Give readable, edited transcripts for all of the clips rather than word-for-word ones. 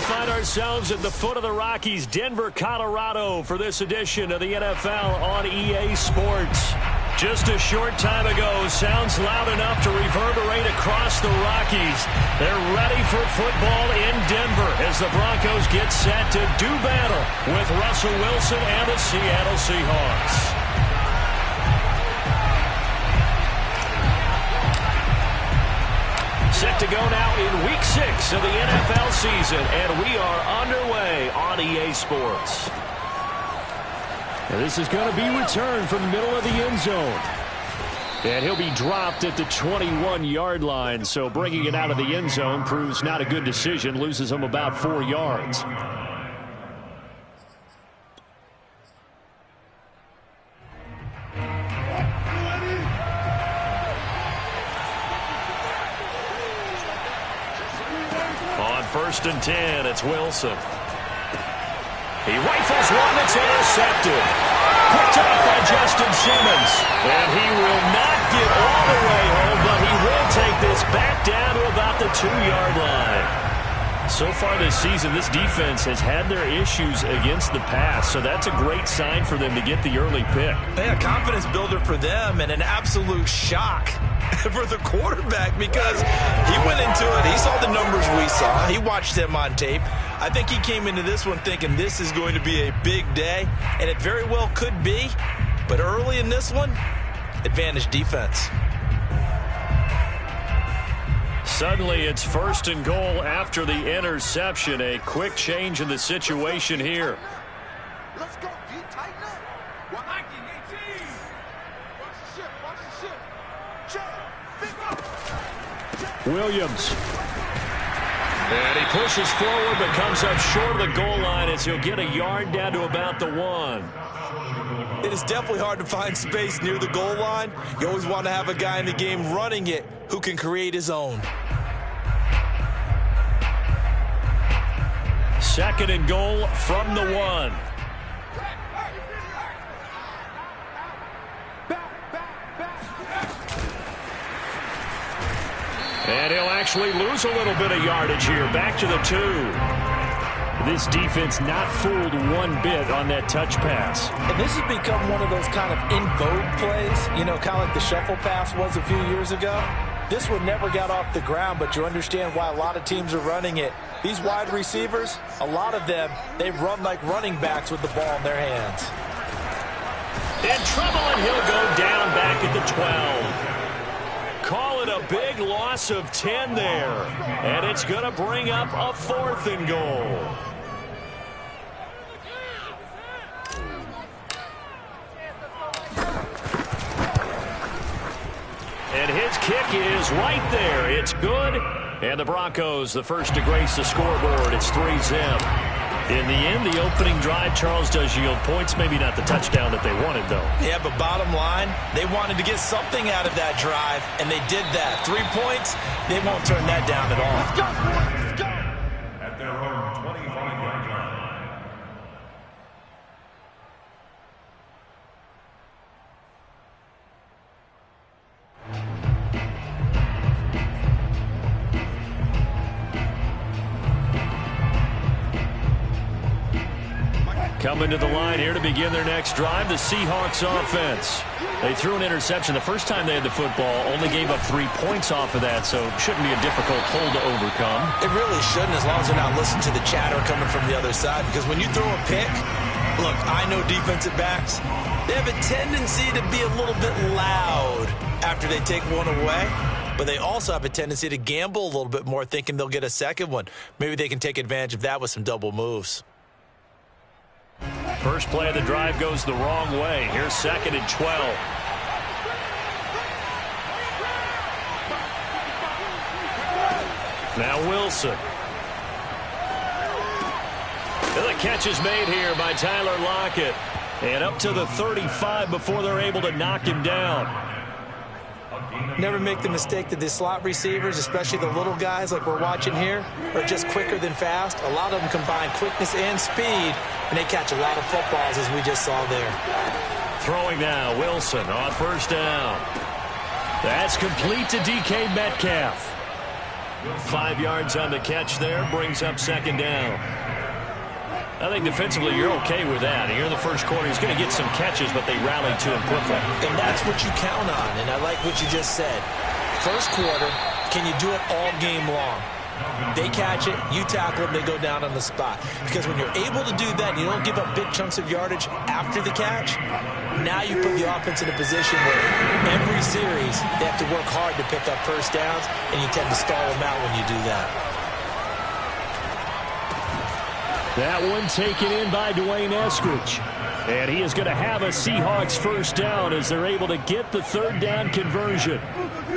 find ourselves at the foot of the Rockies, Denver, Colorado, for this edition of the NFL on EA Sports. Just a short time ago, sounds loud enough to reverberate across the Rockies. They're ready for football in Denver as the Broncos get set to do battle with Russell Wilson and the Seattle Seahawks. Set to go now in Week 6 of the NFL season, and we are underway on EA Sports. And this is going to be returned from the middle of the end zone. And he'll be dropped at the 21-yard line, so bringing it out of the end zone proves not a good decision, loses him about 4 yards. First and 10, it's Wilson. He rifles one that's intercepted. Picked off by Justin Simmons. And he will not get all the way home, but he will take this back down to about the 2-yard line. So far this season, this defense has had their issues against the pass, so that's a great sign for them to get the early pick. Yeah, confidence builder for them and an absolute shock for the quarterback because he went into it. He saw the numbers we saw. He watched them on tape. I think he came into this one thinking this is going to be a big day, and it very well could be. But early in this one, advantage defense. Suddenly, it's first and goal after the interception. A quick change in the situation here. Let's go, D. Tighten up. Williams. And he pushes forward but comes up short of the goal line as he'll get a yard down to about the 1. It is definitely hard to find space near the goal line. You always want to have a guy in the game running it who can create his own. Second and goal from the 1. And he'll actually lose a little bit of yardage here. Back to the 2. This defense not fooled one bit on that touch pass. And this has become one of those kind of in vogue plays, you know, kind of like the shuffle pass was a few years ago. This one never got off the ground, but you understand why a lot of teams are running it. These wide receivers, a lot of them, they run like running backs with the ball in their hands. In trouble, and he'll go down back at the 12. Call it a big loss of 10 there. And it's going to bring up a 4th and goal. And his kick is right there. It's good. And the Broncos, the first to grace the scoreboard. It's 3-zip. In the end, the opening drive, Charles, does yield points. Maybe not the touchdown that they wanted, though. Yeah, but bottom line, they wanted to get something out of that drive, and they did that. 3 points, they won't turn that down at all. Let's go, let's go. At their own 25-yard line. Coming to the line here to begin their next drive, the Seahawks offense. They threw an interception the first time they had the football, only gave up 3 points off of that, so it shouldn't be a difficult hole to overcome. It really shouldn't, as long as they're not listening to the chatter coming from the other side, because when you throw a pick, look, I know defensive backs, they have a tendency to be a little bit loud after they take one away, but they also have a tendency to gamble a little bit more, thinking they'll get a second one. Maybe they can take advantage of that with some double moves. First play of the drive goes the wrong way. Here's 2nd and 12. Now Wilson. And the catch is made here by Tyler Lockett. And up to the 35 before they're able to knock him down. Never make the mistake that the slot receivers, especially the little guys like we're watching here, are just quicker than fast. A lot of them combine quickness and speed, and they catch a lot of footballs, as we just saw there. Throwing now, Wilson on first down. That's complete to DK Metcalf. 5 yards on the catch there, brings up second down. I think defensively you're okay with that. Here in the first quarter, he's going to get some catches, but they rallied to him quickly. And that's what you count on, and I like what you just said. First quarter, can you do it all game long? They catch it, you tackle them, they go down on the spot. Because when you're able to do that, and you don't give up big chunks of yardage after the catch, now you put the offense in a position where every series they have to work hard to pick up first downs, and you tend to stall them out when you do that. That one taken in by Dwayne Eskridge. And he is going to have a Seahawks first down as they're able to get the third down conversion.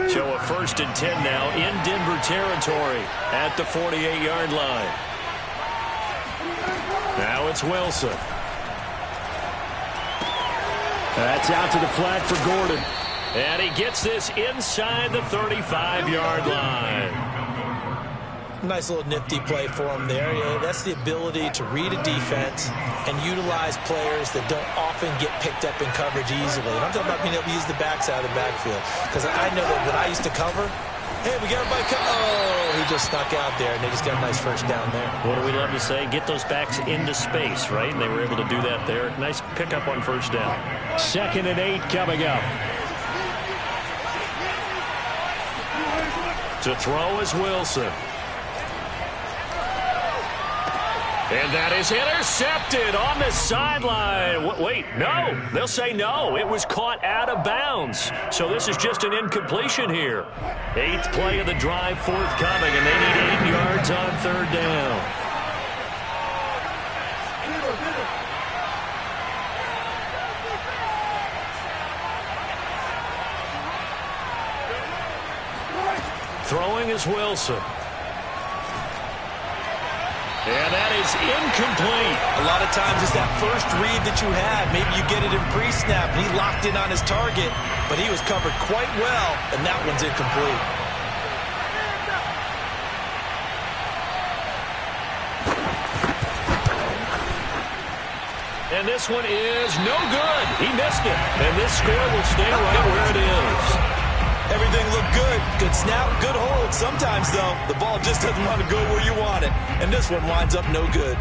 So a 1st and 10 now in Denver territory at the 48-yard line. Now it's Wilson. That's out to the flat for Gordon. And he gets this inside the 35-yard line. Nice little nifty play for him there. Yeah, that's the ability to read a defense and utilize players that don't often get picked up in coverage easily. And I'm talking about being able to use the backside of the backfield. Because I know that when I used to cover, hey, we got everybody oh, he just snuck out there, and they just got a nice first down there. What do we love to say? Get those backs into space, right? And they were able to do that there. Nice pickup on first down. 2nd and 8 coming up. To throw is Wilson. And that is intercepted on the sideline. Wait, no. They'll say no. It was caught out of bounds. So this is just an incompletion here. 8th play of the drive forthcoming, and they need 8 yards on third down. Throwing is Wilson. And that is incomplete. A lot of times it's that first read that you had. Maybe you get it in pre-snap, and he locked in on his target, but he was covered quite well, and that one's incomplete. And this one is no good. He missed it. And this score will stay right where it is. Everything looked good. Good snap, good hold. Sometimes, though, the ball just doesn't want to go where you want it. And this one winds up no good.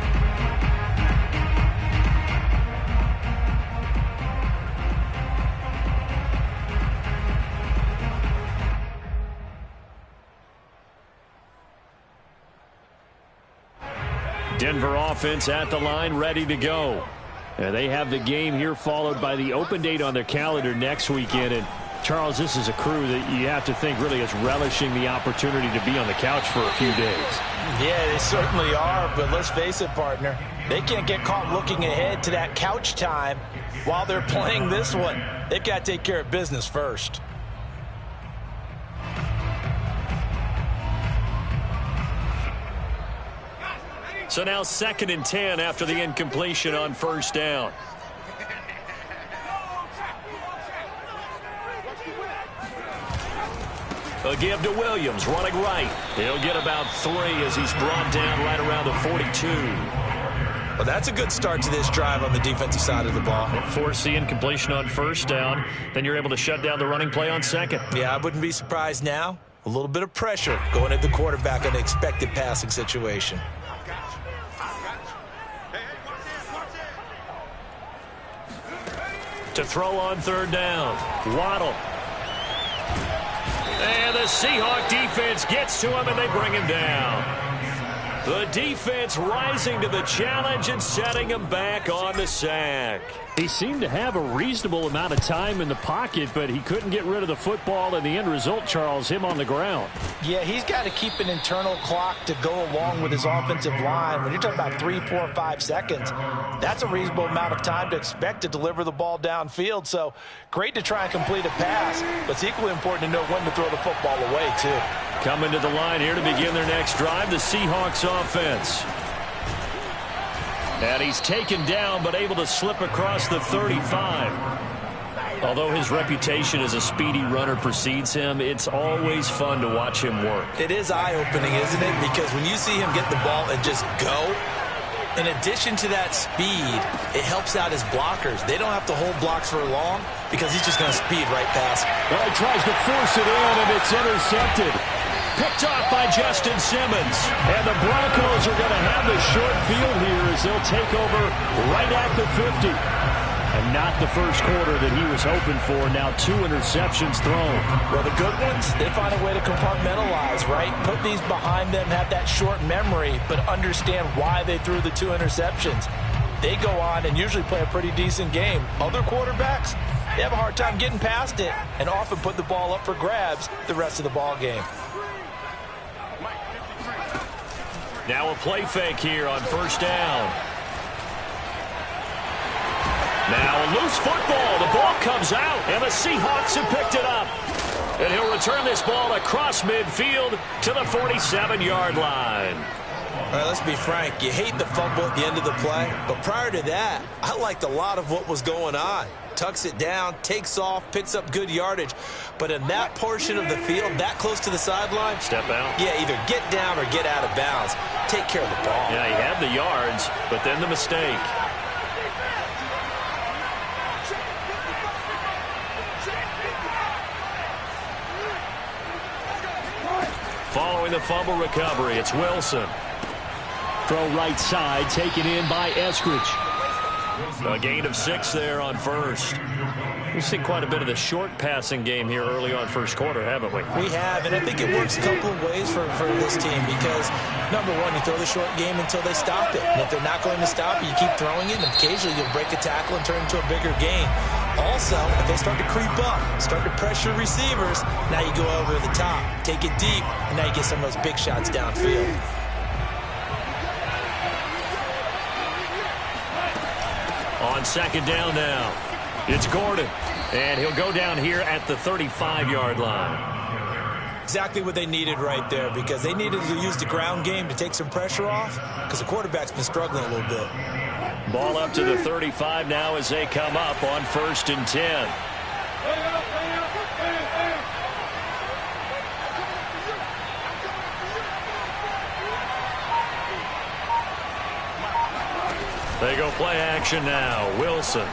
Denver offense at the line, ready to go. And they have the game here followed by the open date on their calendar next weekend. And Charles, this is a crew that you have to think really is relishing the opportunity to be on the couch for a few days. Yeah, they certainly are, but let's face it, partner. They can't get caught looking ahead to that couch time while they're playing this one. They've got to take care of business first. So now 2nd and 10 after the incompletion on first down. A give to Williams, running right. He'll get about 3 as he's brought down right around the 42. Well, that's a good start to this drive on the defensive side of the ball. Force the incompletion on first down. Then you're able to shut down the running play on 2nd. Yeah, I wouldn't be surprised now. A little bit of pressure going at the quarterback in an expected passing situation. To throw on third down, Waddle. And the Seahawk defense gets to him, and they bring him down. The defense rising to the challenge and setting him back on the sack. He seemed to have a reasonable amount of time in the pocket, but he couldn't get rid of the football, and the end result, Charles, him on the ground. Yeah, he's got to keep an internal clock to go along with his offensive line. When you're talking about 3, 4, 5 seconds, that's a reasonable amount of time to expect to deliver the ball downfield. So great to try and complete a pass, but it's equally important to know when to throw the football away, too. Coming to the line here to begin their next drive, the Seahawks offense. And he's taken down, but able to slip across the 35. Although his reputation as a speedy runner precedes him, it's always fun to watch him work. It is eye-opening, isn't it? Because when you see him get the ball and just go, in addition to that speed, it helps out his blockers. They don't have to hold blocks for long because he's just going to speed right past. Well, he tries to force it in, and it's intercepted. picked off by Justin Simmons. And the Broncos are going to have the short field here as they'll take over right at the 50. And not the first quarter that he was hoping for. Now 2 interceptions thrown. Well, the good ones, they find a way to compartmentalize, right? Put these behind them, have that short memory, but understand why they threw the 2 interceptions. They go on and usually play a pretty decent game. Other quarterbacks, they have a hard time getting past it and often put the ball up for grabs the rest of the ball game. Now a play fake here on first down. Now a loose football. The ball comes out, and the Seahawks have picked it up. And he'll return this ball across midfield to the 47-yard line. All right, let's be frank. You hate the fumble at the end of the play, but prior to that, I liked a lot of what was going on. Tucks it down, takes off, picks up good yardage. But in that portion of the field, that close to the sideline, step out. Yeah, either get down or get out of bounds. Take care of the ball. Yeah, he had the yards, but then the mistake. Following the fumble recovery, it's Wilson. Throw right side, taken in by Eskridge. A gain of 6 there on first. We've seen quite a bit of the short passing game here early on first quarter, haven't we? We have, and I think it works a couple of ways for this team because, number one, you throw the short game until they stop it. And if they're not going to stop it, you keep throwing it, and occasionally you'll break a tackle and turn it into a bigger gain. Also, if they start to creep up, start to pressure receivers, now you go over the top, take it deep, and now you get some of those big shots downfield. On second down now, it's Gordon, and he'll go down here at the 35-yard line. Exactly what they needed right there because they needed to use the ground game to take some pressure off because the quarterback's been struggling a little bit. Ball up to the 35 now as they come up on 1st and 10. They go play action now. Wilson.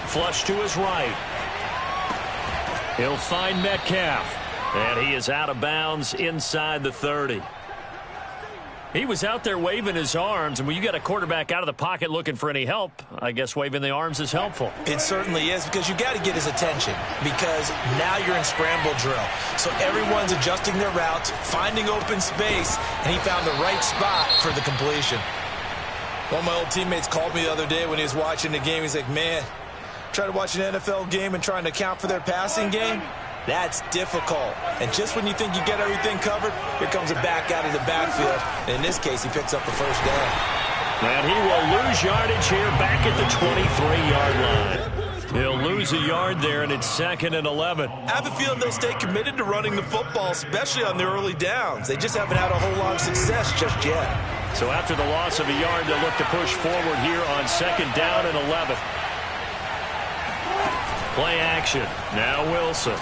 Flush to his right. He'll find Metcalf. And he is out of bounds inside the 30. He was out there waving his arms, and when you got a quarterback out of the pocket looking for any help, I guess waving the arms is helpful. It certainly is because you got to get his attention because now you're in scramble drill. So everyone's adjusting their routes, finding open space, and he found the right spot for the completion. One of my old teammates called me the other day when he was watching the game. He's like, man, try to watch an NFL game and trying to account for their passing game? That's difficult. And just when you think you get everything covered, here comes a back out of the backfield. And in this case, he picks up the first down. And he will lose yardage here back at the 23-yard line. He'll lose a yard there, and it's 2nd and 11. I have a feeling they'll stay committed to running the football, especially on their early downs. They just haven't had a whole lot of success just yet. So after the loss of a yard, they'll look to push forward here on 2nd down and 11. Play action. Now Wilson.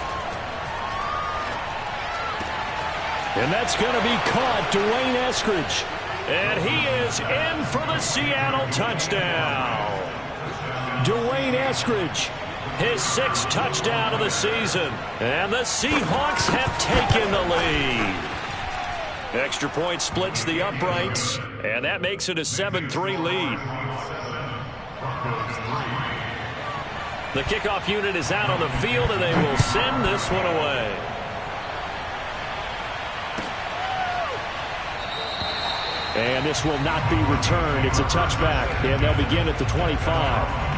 And that's going to be caught, Dwayne Eskridge. And he is in for the Seattle touchdown. Dwayne Eskridge, his 6th touchdown of the season. And the Seahawks have taken the lead. Extra point splits the uprights, and that makes it a 7-3 lead. The kickoff unit is out on the field, and they will send this one away. And this will not be returned. It's a touchback, and they'll begin at the 25.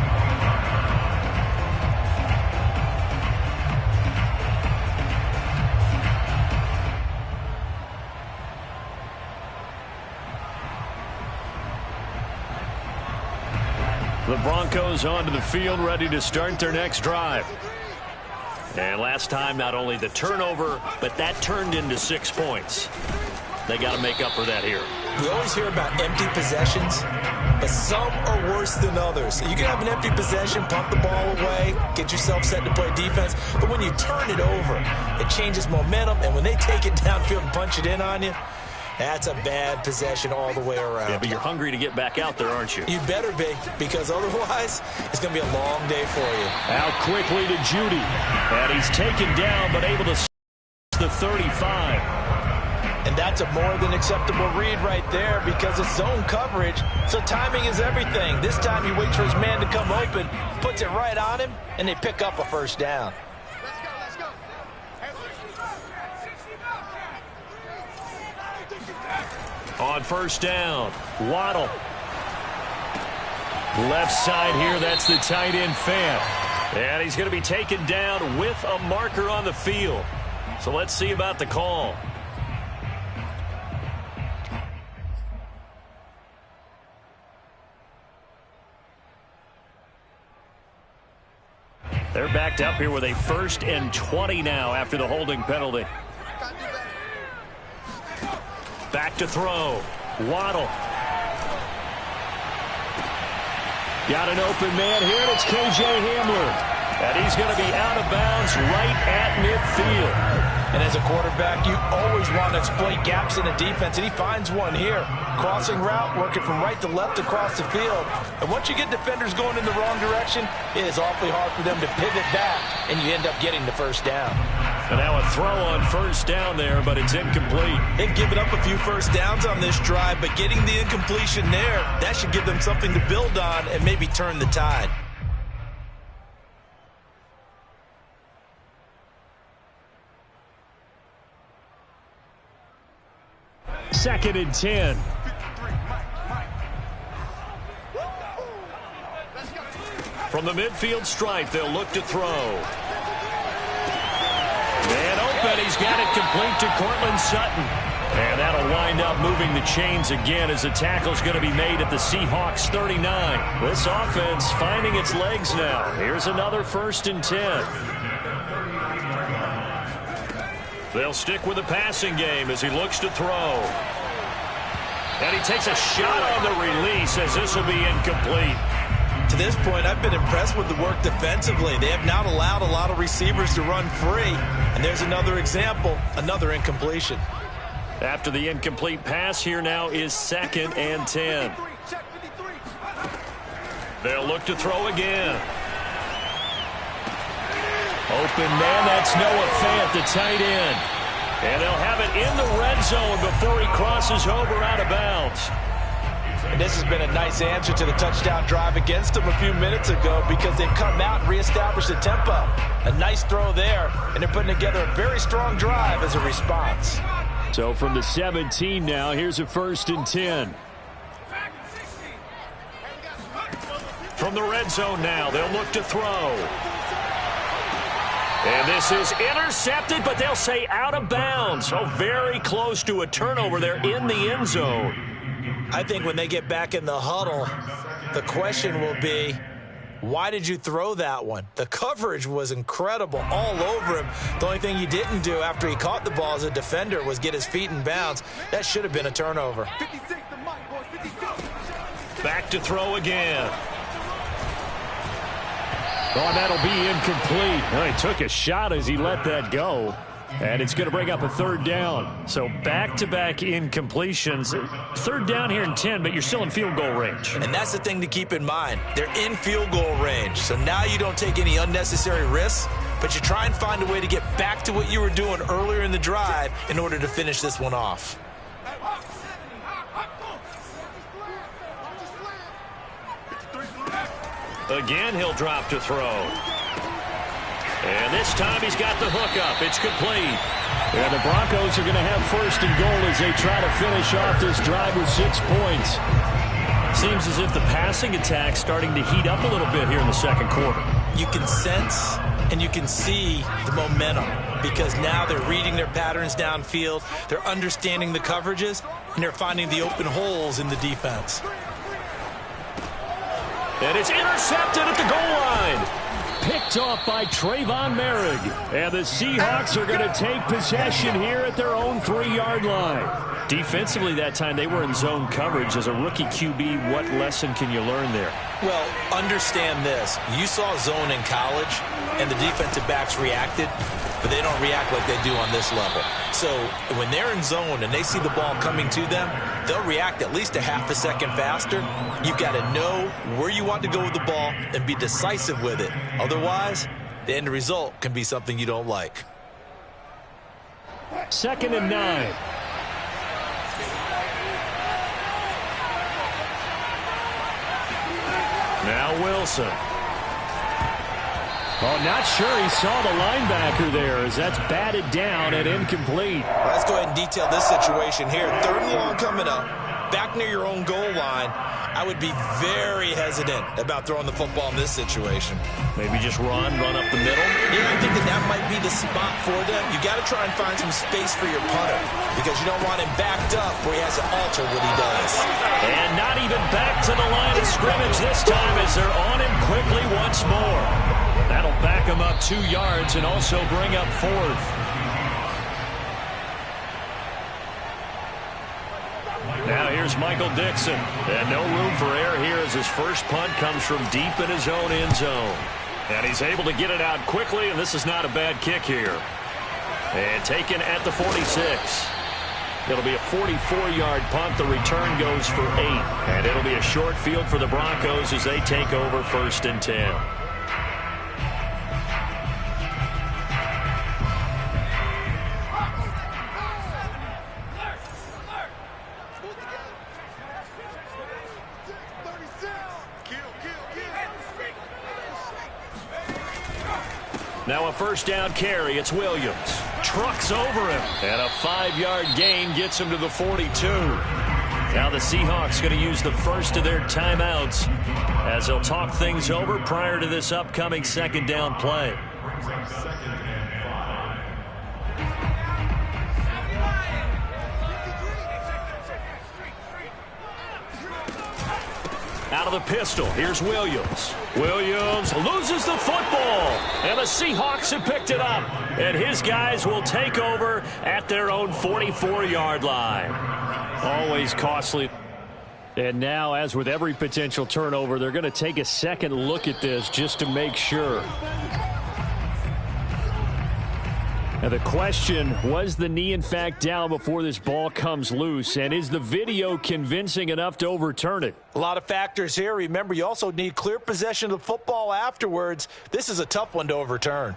The Broncos onto the field, ready to start their next drive. And last time, not only the turnover, but that turned into 6 points. They got to make up for that here. We always hear about empty possessions, but some are worse than others. You can have an empty possession, pump the ball away, get yourself set to play defense, but when you turn it over, it changes momentum, and when they take it downfield and punch it in on you, that's a bad possession all the way around. Yeah, but you're hungry to get back out there, aren't you? You better be, because otherwise, it's going to be a long day for you. Out quickly to Judy. And he's taken down, but able to the the 35. And that's a more than acceptable read right there because it's zone coverage, so timing is everything. This time he waits for his man to come open, puts it right on him, and they pick up a first down. Let's go. On first down, Waddle. Left side here, that's the tight end Fant. And he's going to be taken down with a marker on the field. So let's see about the call. They're backed up here with a 1st and 20 now after the holding penalty. Back to throw. Waddle. Got an open man here, and it's KJ Hamler. And he's going to be out of bounds right at midfield. And as a quarterback, you always want to exploit gaps in the defense, and he finds one here. Crossing route, working from right to left across the field. And once you get defenders going in the wrong direction, it is awfully hard for them to pivot back, and you end up getting the first down. And now a throw on first down there, but it's incomplete. They've given up a few first downs on this drive, but getting the incompletion there, that should give them something to build on and maybe turn the tide. Second and 10. From the midfield stripe, they'll look to throw. And open, he's got it complete to Cortland Sutton. And that'll wind up moving the chains again as the tackle's going to be made at the Seahawks 39. This offense finding its legs now. Here's another 1st and 10. They'll stick with the passing game as he looks to throw. And he takes a shot on the release as this will be incomplete. To this point, I've been impressed with the work defensively. They have not allowed a lot of receivers to run free. And there's another example, another incompletion. After the incomplete pass, here now is 2nd and 10. They'll look to throw again. Open man, that's Noah Fant, the tight end. And they'll have it in the red zone before he crosses over out of bounds. And this has been a nice answer to the touchdown drive against them a few minutes ago because they've come out and reestablished the tempo. A nice throw there, and they're putting together a very strong drive as a response. So from the 17 now, here's a 1st and 10. From the red zone now, they'll look to throw. And this is intercepted, but they'll say out of bounds. So very close to a turnover there in the end zone. I think when they get back in the huddle, the question will be, why did you throw that one? The coverage was incredible all over him. The only thing he didn't do after he caught the ball as a defender was get his feet in bounds. That should have been a turnover. Back to throw again. Oh, that'll be incomplete. Well, he took a shot as he let that go. And it's going to bring up a 3rd down. So back-to-back incompletions. 3rd down here in 10, but you're still in field goal range. And that's the thing to keep in mind. They're in field goal range. So now you don't take any unnecessary risks, but you try and find a way to get back to what you were doing earlier in the drive in order to finish this one off. Again, he'll drop to throw. And this time he's got the hook up. It's complete. And the Broncos are going to have 1st and goal as they try to finish off this drive with 6 points. Seems as if the passing attack's starting to heat up a little bit here in the 2nd quarter. You can sense and you can see the momentum because now they're reading their patterns downfield. They're understanding the coverages, and they're finding the open holes in the defense. And it's intercepted at the goal line. Picked off by Trayvon Merrick. And the Seahawks are going to take possession here at their own 3-yard line. Defensively that time, they were in zone coverage. As a rookie QB, what lesson can you learn there? Well, understand this. You saw zone in college, and the defensive backs reacted, but they don't react like they do on this level. So when they're in zone and they see the ball coming to them, they'll react at least a half a second faster. You've got to know where you want to go with the ball and be decisive with it. Otherwise, the end result can be something you don't like. 2nd and 9. Now Wilson. Oh, not sure he saw the linebacker there as that's batted down and incomplete. Let's go ahead and detail this situation here. 3rd and long coming up, back near your own goal line. I would be very hesitant about throwing the football in this situation. Maybe just run up the middle. Yeah, I think that might be the spot for them. You got to try and find some space for your punter because you don't want him backed up where he has to alter what he does. And not even back to the line of scrimmage this time as they're on him quickly once more. That'll back him up 2 yards and also bring up 4th. Now here's Michael Dixon. And no room for error here as his first punt comes from deep in his own end zone. And he's able to get it out quickly, and this is not a bad kick here. And taken at the 46. It'll be a 44-yard punt. The return goes for 8. And it'll be a short field for the Broncos as they take over 1st and 10. Now a 1st down carry. It's Williams. Trucks over him. And a 5-yard gain gets him to the 42. Now the Seahawks going to use the first of their timeouts as they'll talk things over prior to this upcoming 2nd down play. Out of the pistol, here's Williams. Williams loses the football, and the Seahawks have picked it up. And his guys will take over at their own 44-yard line. Always costly. And now, as with every potential turnover, they're going to take a second look at this just to make sure. Now the question, was the knee in fact down before this ball comes loose? And is the video convincing enough to overturn it? A lot of factors here. Remember, you also need clear possession of the football afterwards. This is a tough one to overturn.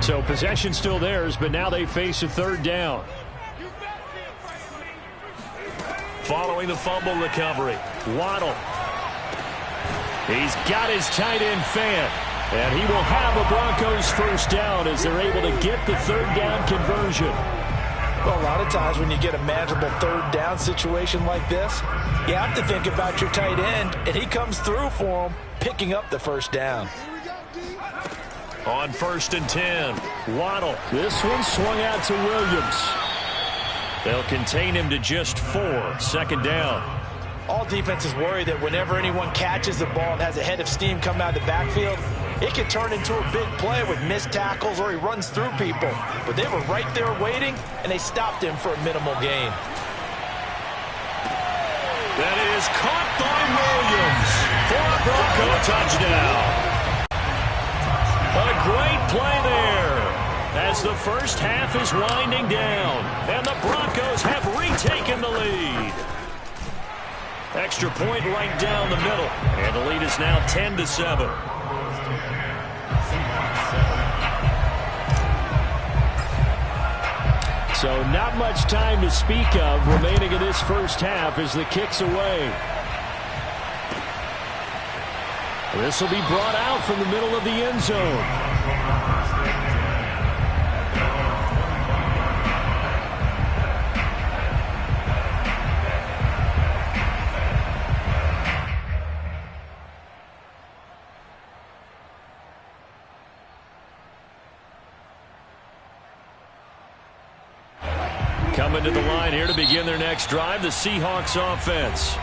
So possession still theirs, but now they face a 3rd down. Following the fumble recovery, Waddle. He's got his tight end fan, and he will have a Broncos 1st down as they're able to get the 3rd down conversion. Well, a lot of times when you get a manageable 3rd down situation like this, you have to think about your tight end, and he comes through for him, picking up the 1st down. On 1st and 10, Waddle. This one swung out to Williams. They'll contain him to just 4. 2nd down. All defenses worry that whenever anyone catches the ball and has a head of steam coming out of the backfield, it can turn into a big play with missed tackles or he runs through people. But they were right there waiting, and they stopped him for a minimal gain. That is caught by Williams for a Bronco touchdown. A great play there as the first half is winding down, and the Broncos have retaken the lead. Extra point right down the middle, and the lead is now 10-7. So not much time to speak of remaining in this first half as the kick's away. This will be brought out from the middle of the end zone. Coming to the line here to begin their next drive, the Seahawks offense.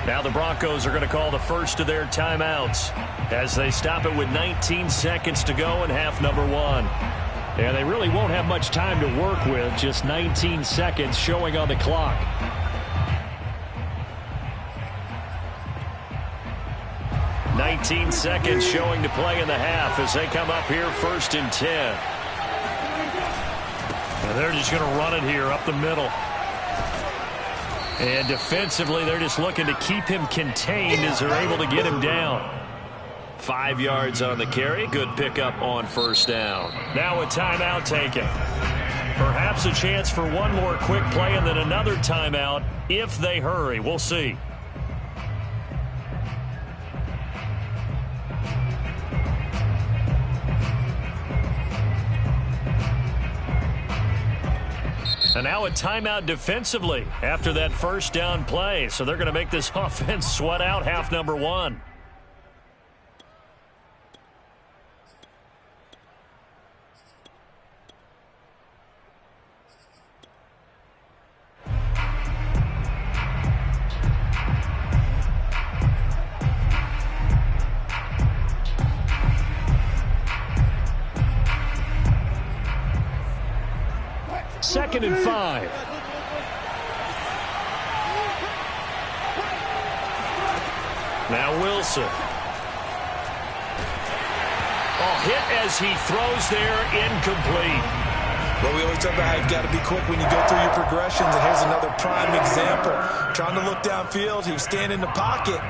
Now the Broncos are going to call the first of their timeouts as they stop it with 19 seconds to go in half number 1. And they really won't have much time to work with, just 19 seconds showing on the clock. "19 seconds showing to play in the half as they come up here 1st and 10. And they're just going to run it here up the middle. And defensively, they're just looking to keep him contained as they're able to get him down. 5 yards on the carry. Good pickup on first down. Now a timeout taken. Perhaps a chance for one more quick play and then another timeout if they hurry. We'll see. And now a timeout defensively after that first down play. So they're going to make this offense sweat out half number one. Second and 5. Now Wilson. Hit as he throws there, incomplete. Well, we always talk about how you've got to be quick when you go through your progressions, and here's another prime example. Trying to look downfield, he was standing in the pocket,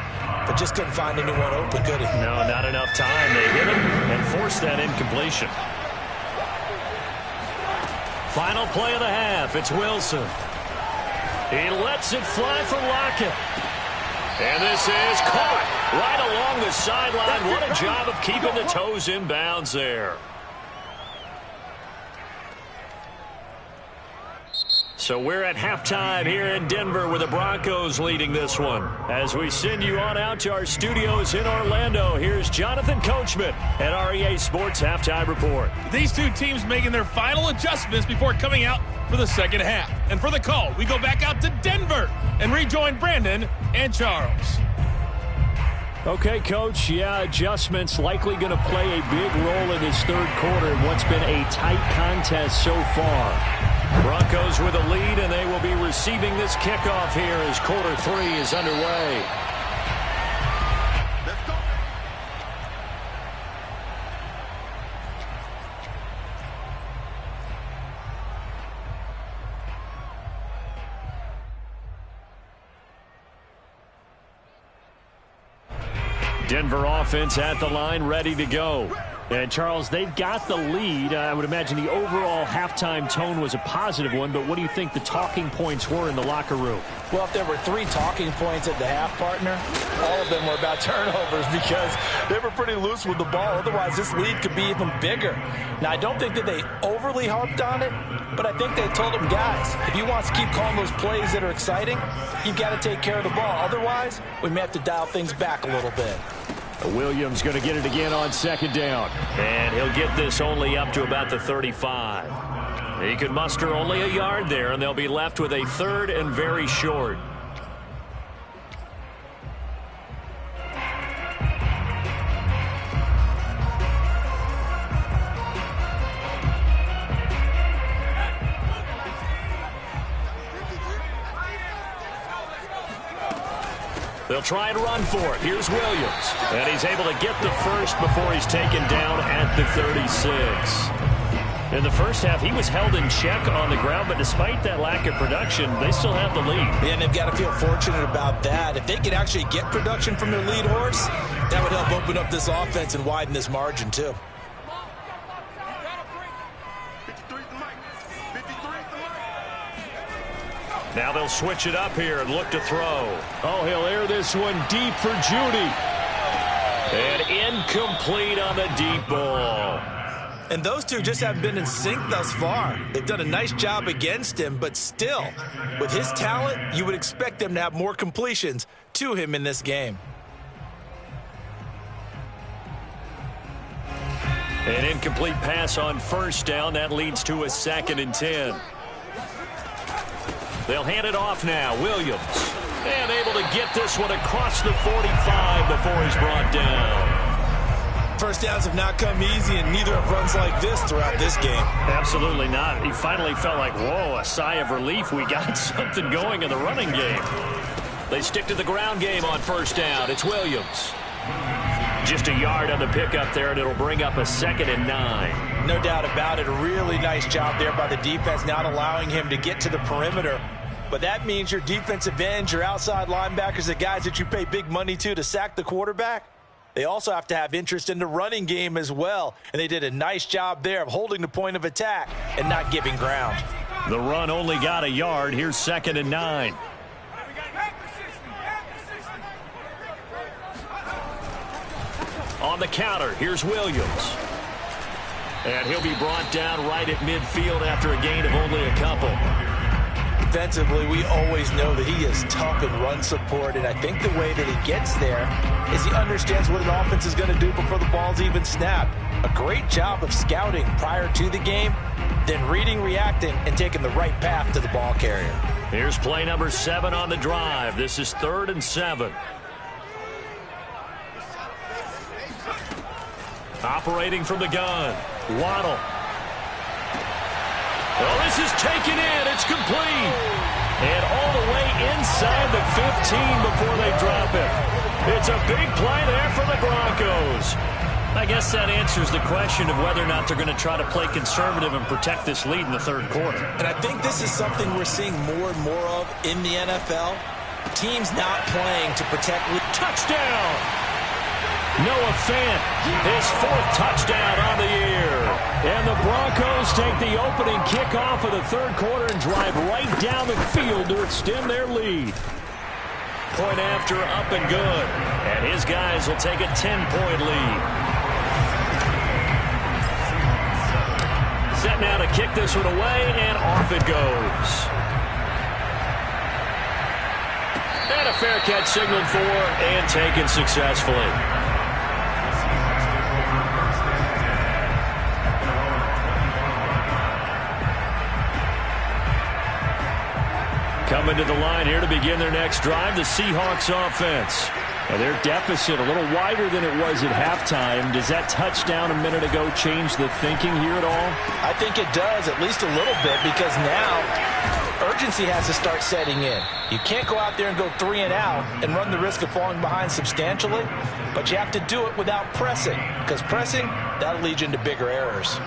but just couldn't find anyone open, could he? No, not enough time. They hit him and forced that incompletion. Final play of the half. It's Wilson. He lets it fly for Lockett. And this is caught right along the sideline. What a job of keeping the toes in bounds there. So we're at halftime here in Denver with the Broncos leading this one. As we send you on out to our studios in Orlando, here's Jonathan Coachman at REA Sports Halftime Report. These two teams making their final adjustments before coming out for the second half. And for the call, we go back out to Denver and rejoin Brandon and Charles. Okay, Coach, adjustments likely going to play a big role in this third quarter in what's been a tight contest so far. Broncos with a lead, and they will be receiving this kickoff here as quarter 3 is underway. Let's go. Denver offense at the line, ready to go. And, Charles, they've got the lead. I would imagine the overall halftime tone was a positive one, but what do you think the talking points were in the locker room? Well, if there were 3 talking points at the half, partner, all of them were about turnovers because they were pretty loose with the ball. Otherwise, this lead could be even bigger. Now, I don't think that they overly harped on it, but I think they told them, guys, if you want to keep calling those plays that are exciting, you've got to take care of the ball. Otherwise, we may have to dial things back a little bit. Williams going to get it again on second down. And he'll get this only up to about the 35. He could muster only a yard there, and they'll be left with a third and very short. They'll try and run for it. Here's Williams. And he's able to get the first before he's taken down at the 36. In the first half, he was held in check on the ground, but despite that lack of production, they still have the lead. Yeah, and they've got to feel fortunate about that. If they could actually get production from their lead horse, that would help open up this offense and widen this margin, too. 53's the mic. 53's the mic. Now they'll switch it up here and look to throw. Oh, he'll air this one deep for Judy. And incomplete on the deep ball. And those two just haven't been in sync thus far. They've done a nice job against him, but still, with his talent, you would expect them to have more completions to him in this game. An incomplete pass on first down. That leads to a 2nd and 10. They'll hand it off now. Williams. And able to get this one across the 45 before he's brought down. First downs have not come easy, and neither have runs like this throughout this game. Absolutely not. He finally felt like, whoa, a sigh of relief. We got something going in the running game. They stick to the ground game on first down. It's Williams. Just a yard on the pickup there, and it'll bring up a 2nd and 9. No doubt about it. A really nice job there by the defense, not allowing him to get to the perimeter But that means your defensive ends, your outside linebackers, the guys that you pay big money to sack the quarterback, they also have to have interest in the running game as well. And they did a nice job there of holding the point of attack and not giving ground. The run only got a yard. Here's 2nd and 9. On the counter, here's Williams. And he'll be brought down right at midfield after a gain of only a couple. Defensively, we always know that he is tough in run support, and I think the way that he gets there is he understands what an offense is going to do before the ball's even snapped. A great job of scouting prior to the game, then reading, reacting, and taking the right path to the ball carrier. Here's play number 7 on the drive. This is 3rd and 7. Operating from the gun, Waddle. Well, this is taken in. It's complete. And all the way inside the 15 before they drop it. It's a big play there for the Broncos. I guess that answers the question of whether or not they're going to try to play conservative and protect this lead in the 3rd quarter. And I think this is something we're seeing more and more of in the NFL. Teams not playing to protect with touchdown. Noah Fant, his 4th touchdown on the year. And the Broncos take the opening kickoff of the 3rd quarter and drive right down the field to extend their lead. Point after, up and good. And his guys will take a 10-point lead. Set now to kick this one away, and off it goes. And a fair catch signaled for and taken successfully. Coming to the line here to begin their next drive, the Seahawks offense. Now their deficit a little wider than it was at halftime. Does that touchdown a minute ago change the thinking here at all? I think it does, at least a little bit, because now urgency has to start setting in. You can't go out there and go 3 and out and run the risk of falling behind substantially, but you have to do it without pressing, because pressing, that'll lead you into bigger errors.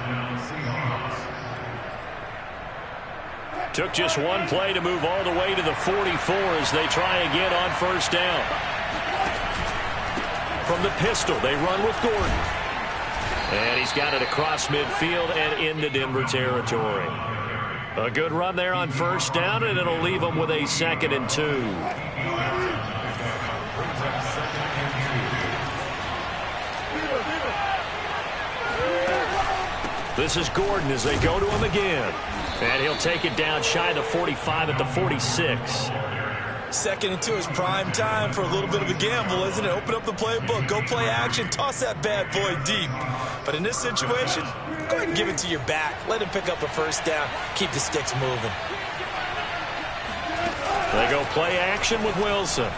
Took just one play to move all the way to the 44 as they try again on 1st down. From the pistol, they run with Gordon. And he's got it across midfield and into Denver territory. A good run there on 1st down, and it'll leave them with a 2nd and 2. This is Gordon as they go to him again. And he'll take it down shy of the 45 at the 46. 2nd and 2 is prime time for a little bit of a gamble, isn't it? Open up the playbook, go play action, toss that bad boy deep. But in this situation, go ahead and give it to your back. Let him pick up a 1st down. Keep the sticks moving. They go play action with Wilson.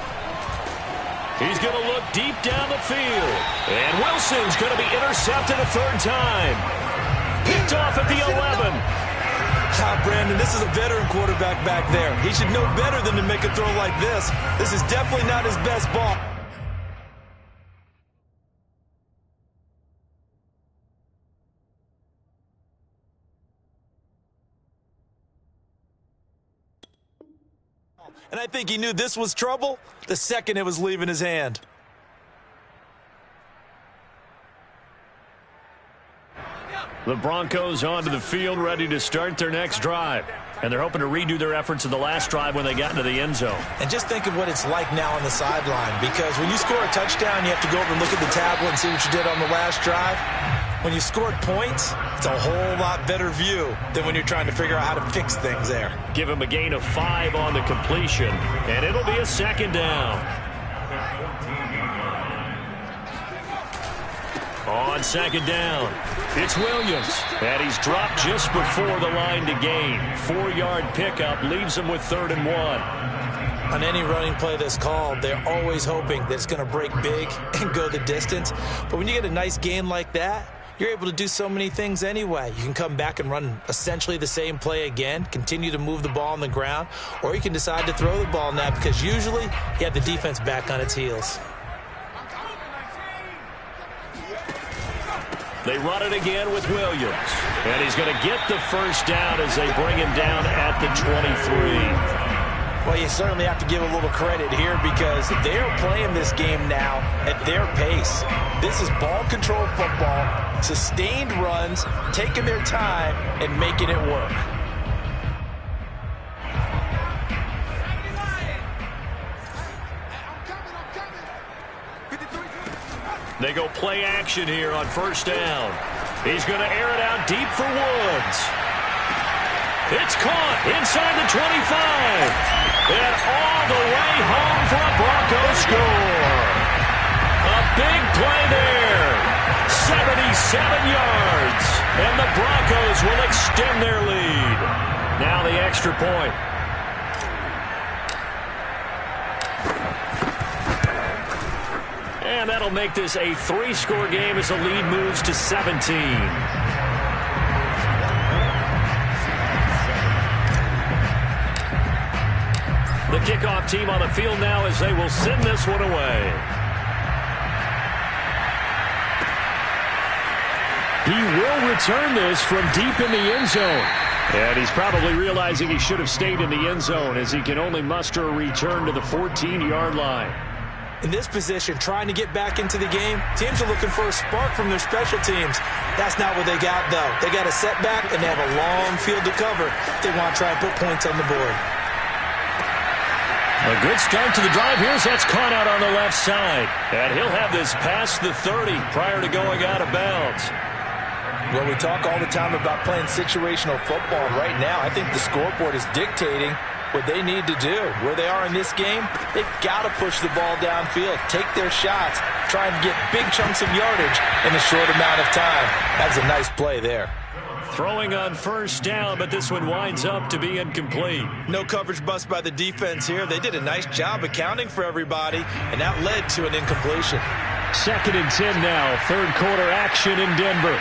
He's going to look deep down the field. And Wilson's going to be intercepted a 3rd time. Picked off at the 11. Brandon, this is a veteran quarterback back there. He should know better than to make a throw like this. This is definitely not his best ball. And I think he knew this was trouble the second it was leaving his hand. The Broncos onto the field, ready to start their next drive. And they're hoping to redo their efforts in the last drive when they got into the end zone. And just think of what it's like now on the sideline, because when you score a touchdown, you have to go over and look at the tablet and see what you did on the last drive. When you scored points, it's a whole lot better view than when you're trying to figure out how to fix things there. Give him a gain of 5 on the completion, and it'll be a 2nd down. On 2nd down, it's Williams, and he's dropped just before the line to gain. 4-yard pickup leaves him with 3rd and 1. On any running play that's called, they're always hoping that it's going to break big and go the distance. But when you get a nice gain like that, you're able to do so many things anyway. You can come back and run essentially the same play again, continue to move the ball on the ground, or you can decide to throw the ball now because usually you have the defense back on its heels. They run it again with Williams. And he's going to get the 1st down as they bring him down at the 23. Well, you certainly have to give a little credit here because they're playing this game now at their pace. This is ball control football, sustained runs, taking their time and making it work. They go play action here on first down. He's going to air it out deep for Woods. It's caught inside the 25. And all the way home for a Broncos score. A big play there. 77 yards. And the Broncos will extend their lead. Now the extra point. And that'll make this a 3-score game as the lead moves to 17. The kickoff team on the field now as they will send this one away. He will return this from deep in the end zone. And he's probably realizing he should have stayed in the end zone as he can only muster a return to the 14-yard line. In this position, trying to get back into the game, teams are looking for a spark from their special teams. That's not what they got, though. They got a setback, and they have a long field to cover. They want to try and put points on the board. A good start to the drive here as that's caught out on the left side. And he'll have this past the 30 prior to going out of bounds. Well, we talk all the time about playing situational football. Right now, I think the scoreboard is dictating what they need to do. Where they are in this game, they've got to push the ball downfield, take their shots, try and get big chunks of yardage in a short amount of time. That's a nice play there. Throwing on first down, but this one winds up to be incomplete. No coverage bust by the defense here. They did a nice job accounting for everybody, and that led to an incompletion. 2nd and 10 now, third quarter action in Denver.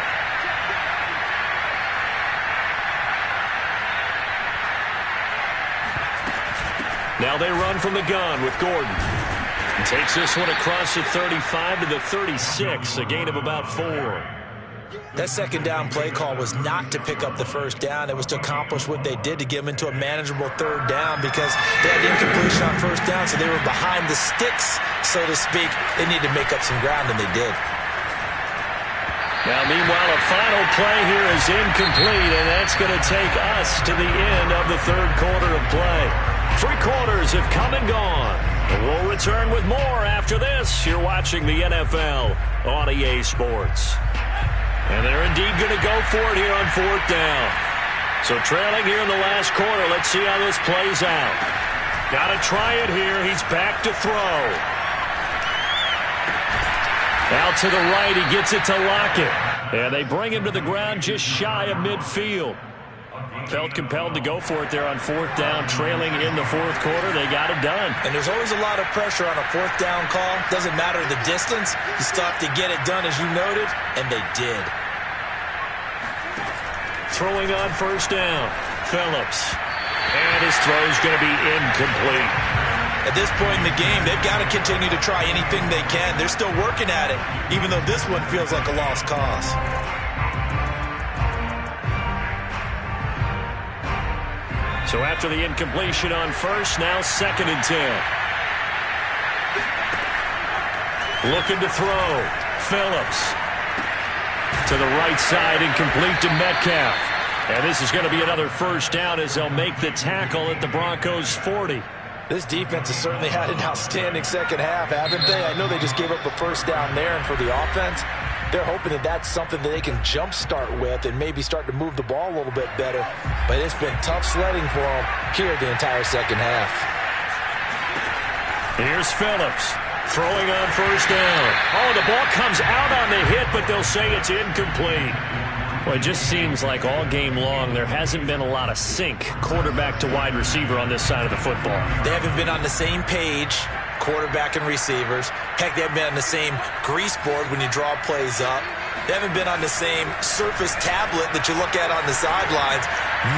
Now they run from the gun with Gordon. He takes this one across the 35 to the 36, a gain of about 4. That second down play call was not to pick up the first down. It was to accomplish what they did to get them into a manageable third down because they had incompletion on first down, so they were behind the sticks, so to speak. They needed to make up some ground, and they did. Now, meanwhile, a final play here is incomplete, and that's going to take us to the end of the third quarter of play. 3 quarters have come and gone. And we'll return with more after this. You're watching the NFL on EA Sports. And they're indeed going to go for it here on 4th down. So trailing here in the last quarter. Let's see how this plays out. Got to try it here. He's back to throw. Out to the right. He gets it to Lockett. And they bring him to the ground just shy of midfield. Felt compelled to go for it there on 4th down, trailing in the 4th quarter. They got it done. And there's always a lot of pressure on a 4th down call. Doesn't matter the distance. You still have to get it done, as you noted, and they did. Throwing on first down, Phillips. And his throw's going to be incomplete. At this point in the game, they've got to continue to try anything they can. They're still working at it, even though this one feels like a lost cause. So after the incompletion on first, now 2nd and 10. Looking to throw. Phillips. To the right side, incomplete to Metcalf. And this is going to be another first down as they'll make the tackle at the Broncos' 40. This defense has certainly had an outstanding second half, haven't they? I know they just gave up a first down there, and for the offense, they're hoping that that's something that they can jumpstart with and maybe start to move the ball a little bit better. But it's been tough sledding for them here the entire second half. Here's Phillips throwing on first down. Oh, the ball comes out on the hit, but they'll say it's incomplete. Well, it just seems like all game long there hasn't been a lot of sync quarterback to wide receiver on this side of the football. They haven't been on the same page, quarterback and receivers. Heck, they haven't been on the same grease board when you draw plays up. They haven't been on the same Surface tablet that you look at on the sidelines.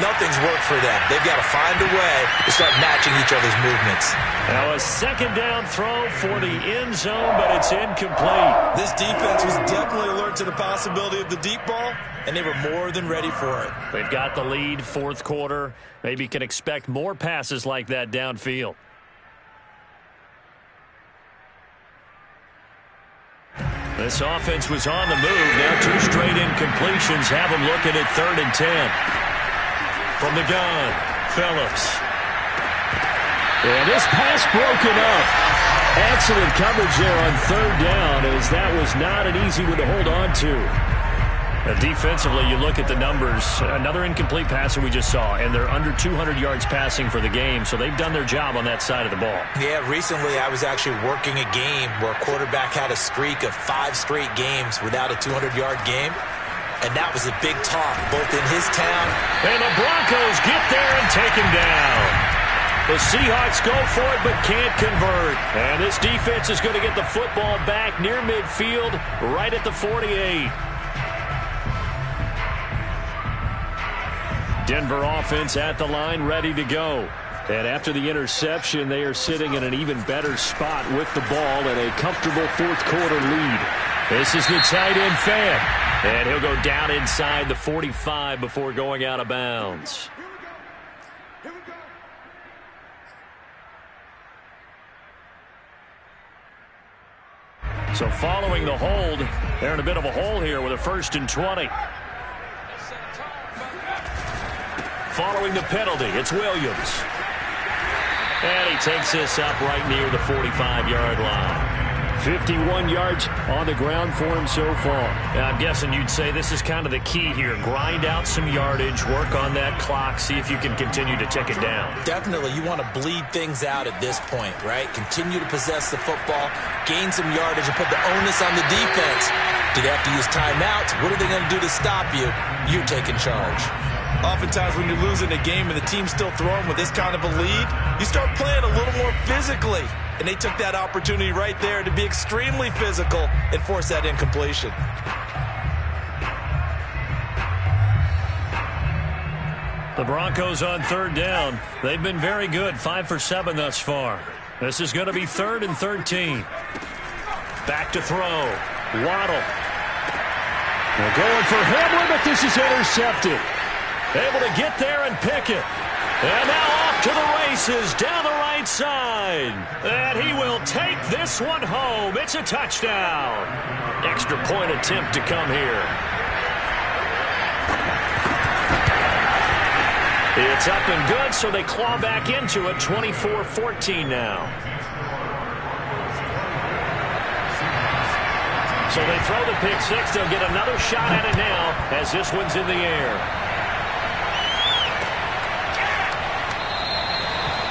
Nothing's worked for them. They've got to find a way to start matching each other's movements. Now a second down throw for the end zone, but it's incomplete. This defense was definitely alert to the possibility of the deep ball, and they were more than ready for it. They've got the lead, fourth quarter. Maybe can expect more passes like that downfield. This offense was on the move. Now 2 straight incompletions have them looking at 3rd and 10. From the gun, Phillips. And this pass broken up. Excellent coverage there on 3rd down, as that was not an easy one to hold on to. Defensively, you look at the numbers. Another incomplete passer we just saw, and they're under 200 yards passing for the game, so they've done their job on that side of the ball. Yeah, recently I was actually working a game where a quarterback had a streak of 5 straight games without a 200-yard game, and that was a big talk, both in his town. And the Broncos get there and take him down. The Seahawks go for it but can't convert. And this defense is going to get the football back near midfield, right at the 48. Denver offense at the line, ready to go. And after the interception, they are sitting in an even better spot with the ball and a comfortable fourth quarter lead. This is the tight end fan. And he'll go down inside the 45 before going out of bounds. So following the hold, they're in a bit of a hole here with a 1st and 20. Following the penalty, it's Williams. And he takes this up right near the 45-yard line. 51 yards on the ground for him so far. I'm guessing you'd say this is kind of the key here. Grind out some yardage, work on that clock, see if you can continue to tick it down. Definitely, you want to bleed things out at this point, right? Continue to possess the football, gain some yardage, and put the onus on the defense. Do they have to use timeouts? What are they going to do to stop you? You're taking charge. Oftentimes when you're losing a game and the team's still throwing with this kind of a lead, you start playing a little more physically. And they took that opportunity right there to be extremely physical and force that incompletion. The Broncos on 3rd down. They've been very good, 5 for 7 thus far. This is going to be 3rd and 13. Back to throw. Waddle. They're going for Hamlin, but this is intercepted. Able to get there and pick it. And now off to the races down the right side. And he will take this one home. It's a touchdown. Extra point attempt to come here. It's up and good, so they claw back into it. 24-14 now. So they throw the pick six. They'll get another shot at it now as this one's in the air.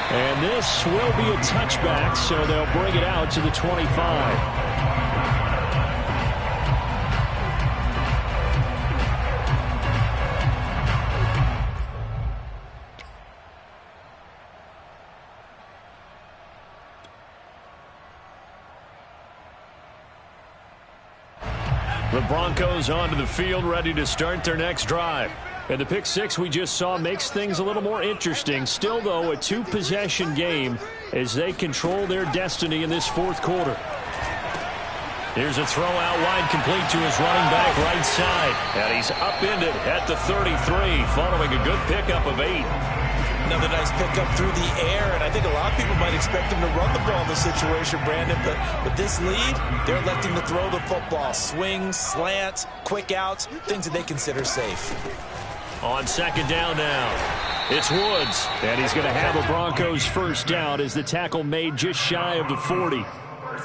And this will be a touchback, so they'll bring it out to the 25. The Broncos onto the field, ready to start their next drive. And the pick six we just saw makes things a little more interesting. Still, though, a 2-possession game as they control their destiny in this fourth quarter. Here's a throw out wide, complete to his running back right side. And he's upended at the 33, following a good pickup of 8. Another nice pickup through the air, and I think a lot of people might expect him to run the ball in this situation, Brandon, but with this lead, they're electing to throw the football. Swings, slants, quick outs, things that they consider safe. On second down now, it's Woods, and he's going to have a Broncos first down as the tackle made just shy of the 40.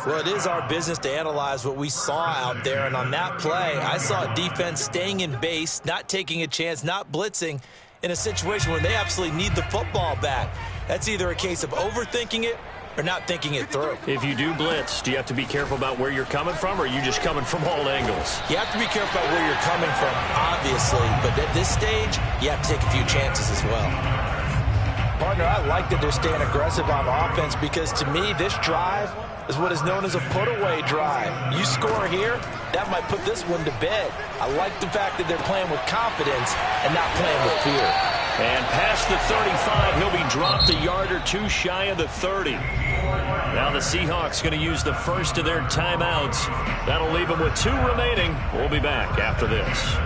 Well, it is our business to analyze what we saw out there, and on that play, I saw a defense staying in base, not taking a chance, not blitzing, in a situation where they absolutely need the football back. That's either a case of overthinking it or not thinking it through. If you do blitz, do you have to be careful about where you're coming from, or are you just coming from all angles? You have to be careful about where you're coming from, obviously, but at this stage, you have to take a few chances as well. Partner, I like that they're staying aggressive on offense because, to me, this drive is what is known as a put-away drive. You score here, that might put this one to bed. I like the fact that they're playing with confidence and not playing with fear. And past the 35, he'll be dropped a yard or two shy of the 30. Now the Seahawks going to use the first of their timeouts. That'll leave them with 2 remaining. We'll be back after this.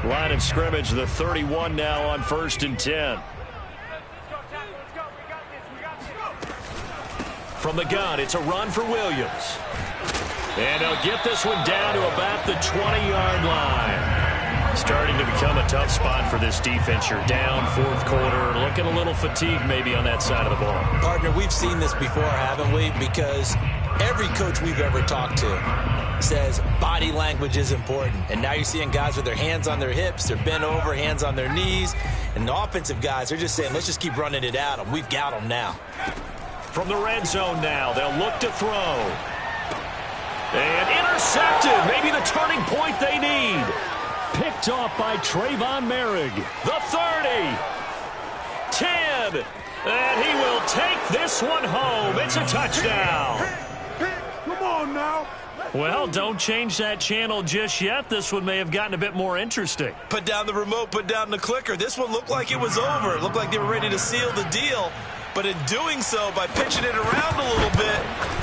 Line of scrimmage, the 31 now on 1st and 10. From the gun, it's a run for Williams. And he'll get this one down to about the 20-yard line. Starting to become a tough spot for this defense. You're down 4th quarter, looking a little fatigued maybe on that side of the ball. Partner, we've seen this before, haven't we? Because every coach we've ever talked to says body language is important. And now you're seeing guys with their hands on their hips, they're bent over, hands on their knees. And the offensive guys are just saying, let's just keep running it at them. We've got them now. From the red zone now, they'll look to throw. And intercepted. Maybe the turning point they need. Picked off by Trayvon Merrick. The 30. 10. And he will take this one home. It's a touchdown. Come on now. Well, don't change that channel just yet. This one may have gotten a bit more interesting. Put down the remote, put down the clicker. This one looked like it was over. It looked like they were ready to seal the deal. But in doing so, by pitching it around a little bit,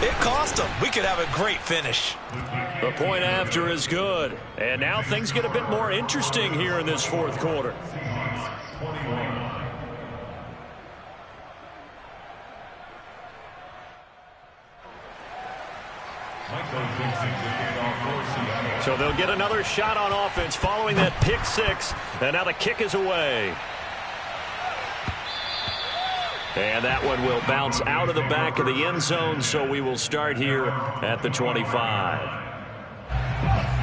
it cost them. We could have a great finish. The point after is good. And now things get a bit more interesting here in this 4th quarter. So they'll get another shot on offense following that pick 6. And now the kick is away. And that one will bounce out of the back of the end zone, so we will start here at the 25.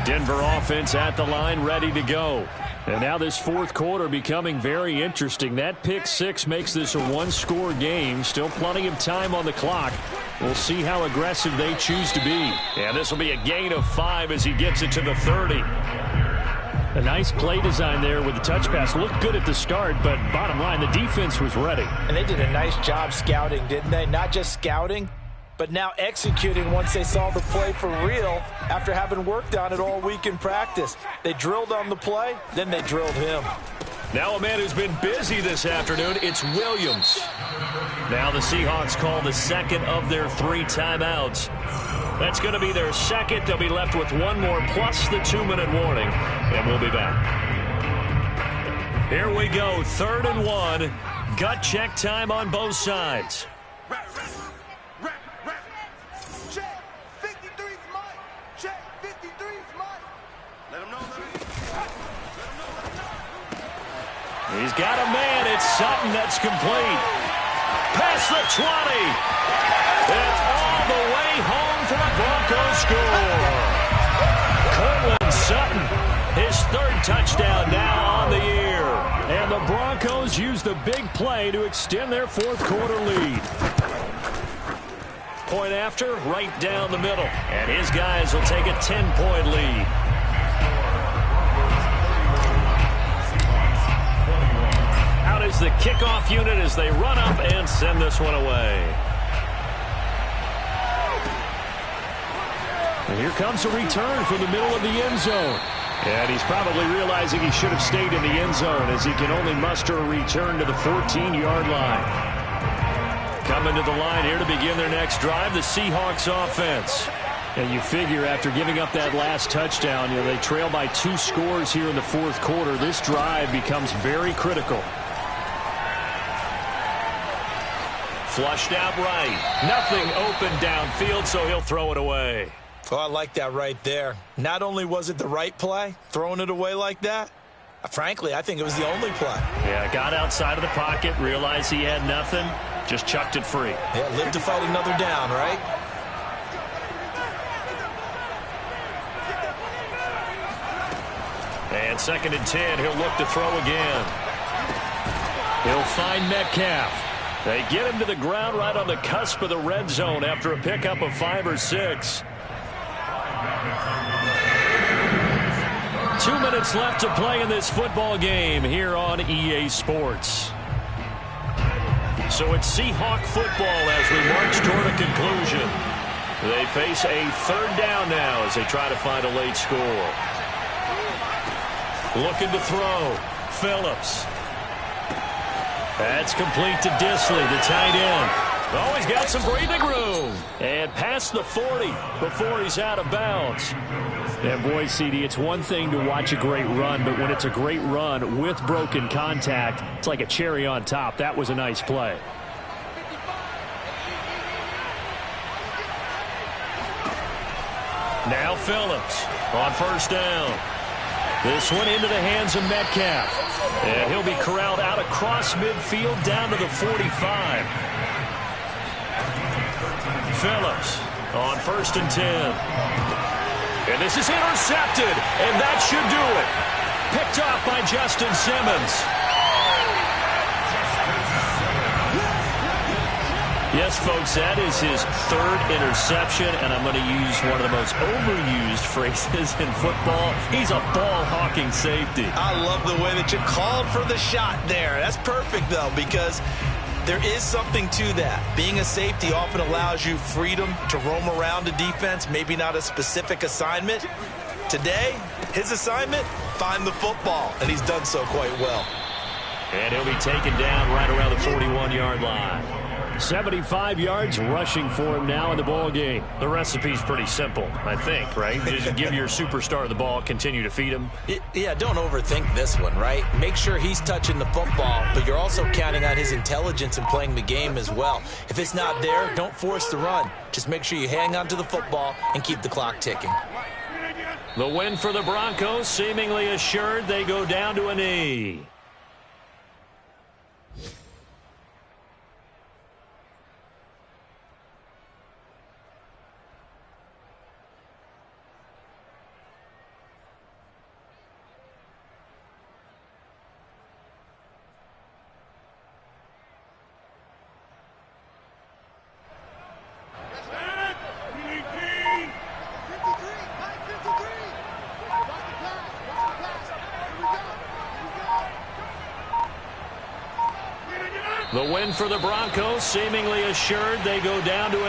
Denver offense at the line, ready to go. And now this 4th quarter becoming very interesting. That pick 6 makes this a 1-score game. Still plenty of time on the clock. We'll see how aggressive they choose to be. And this will be a gain of 5 as he gets it to the 30. A nice play design there with the touch pass. Looked good at the start, but bottom line, the defense was ready. And they did a nice job scouting, didn't they? Not just scouting, but now executing once they saw the play for real after having worked on it all week in practice. They drilled on the play, then they drilled him. Now a man who's been busy this afternoon, it's Williams. Now the Seahawks call the second of their 3 timeouts. That's going to be their second. They'll be left with 1 more plus the 2-minute warning, and we'll be back. Here we go, 3rd and 1. Gut check time on both sides. Check. 53's mine. Check. 53's mine. Let him know. He's got a man. It's Sutton that's complete. Past the 20. It's all the way home for a Broncos score. Cortland Sutton, his 3rd touchdown now on the year. And the Broncos use the big play to extend their 4th quarter lead. Point after, right down the middle. And his guys will take a 10-point lead. Out is the kickoff unit as they run up and send this one away. And here comes a return from the middle of the end zone. And he's probably realizing he should have stayed in the end zone as he can only muster a return to the 14-yard line. Coming to the line here to begin their next drive, the Seahawks offense. And you figure after giving up that last touchdown, they trail by 2 scores here in the 4th quarter. This drive becomes very critical. Flushed out right. Nothing open downfield, so he'll throw it away. Oh, I like that right there. Not only was it the right play, throwing it away like that, frankly, I think it was the only play. Yeah, got outside of the pocket, realized he had nothing, just chucked it free. Yeah, live to fight another down, right? And 2nd and 10, he'll look to throw again. He'll find Metcalf. They get him to the ground right on the cusp of the red zone after a pickup of 5 or 6. 2 minutes left to play in this football game here on EA Sports. So it's Seahawk football as we march toward a conclusion. They face a third down now as they try to find a late score. Looking to throw. Phillips. That's complete to Disley, the tight end. Oh, he's got some breathing room. And past the 40 before he's out of bounds. And boy, CD, it's one thing to watch a great run, but when it's a great run with broken contact, it's like a cherry on top. That was a nice play. Now Phillips on first down. This one into the hands of Metcalf. And he'll be corralled out across midfield down to the 45. Phillips on 1st and 10. And this is intercepted, and that should do it. Picked off by Justin Simmons. Yes, folks, that is his third interception, and I'm going to use one of the most overused phrases in football. He's a ball-hawking safety. I love the way that you called for the shot there. That's perfect, though, because there is something to that. Being a safety often allows you freedom to roam around a defense, maybe not a specific assignment. Today, his assignment, find the football, and he's done so quite well. And he'll be taken down right around the 41-yard line. 75 yards rushing for him now in the ball game. The recipe's pretty simple, I think, right? Just give your superstar the ball, continue to feed him. Yeah, don't overthink this one, right? Make sure he's touching the football, but you're also counting on his intelligence and playing the game as well. If it's not there, don't force the run. Just make sure you hang on to the football and keep the clock ticking. The win for the Broncos seemingly assured. They go down to a knee. The win for the Broncos seemingly assured. They go down to a knee.